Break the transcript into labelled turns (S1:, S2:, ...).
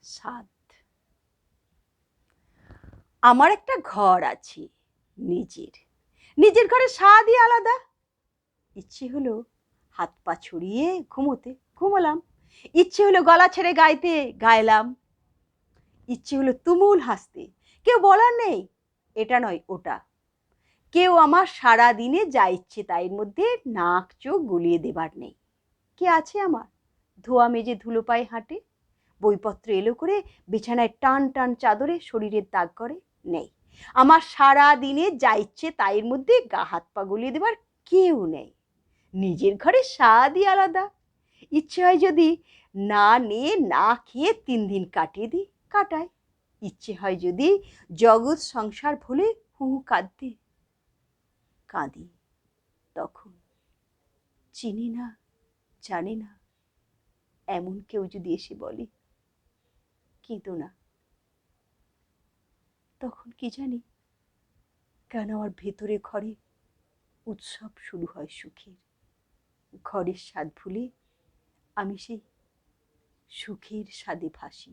S1: স্বাদ। আমার একটা ঘর আছে নিজের, নিজের ঘরে স্বাদই আলাদা। ইচ্ছে হলো হাত পা ছড়িয়ে ঘুমোতে, ঘুমোলাম। ইচ্ছে হলো গলা ছেড়ে গাইতে, গাইলাম। ইচ্ছে হলো তুমুল হাসতে, কেউ বলার নেই এটা নয় ওটা। কেউ আমার সারা দিনে যা ইচ্ছে তাইর মধ্যে নাক চোখ গলিয়ে দেবার নেই। কে আছে আমার ধোয়া মেজে ধুলো পায়ে হাঁটে, বইপত্র এলো করে বিছানায় টান টান চাদরে শরীরের দাগ করে? নেই। আমার সারা দিনে যা ইচ্ছে তাইর মধ্যে গা হাত পা গলিয়ে দেবার কেউ নেই। নিজের ঘরে স্বাদই আলাদা। ইচ্ছে হয় যদি না নিয়ে না খেয়ে 3 দিন কাটিয়ে দিই, কাটাই। ইচ্ছে হয় যদি জগৎ সংসার ভুলে হু কাঁদতে, কাঁদি। তখন চিনি না, জানি না, এমন কেউ যদি এসে বলে কেঁদো না, তখন কি জানি কেন আমার ভেতরে ঘরে উৎসব শুরু হয় সুখের। ঘরের স্বাদ ভুলে আমি সেই সুখের স্বাদে ভাসি।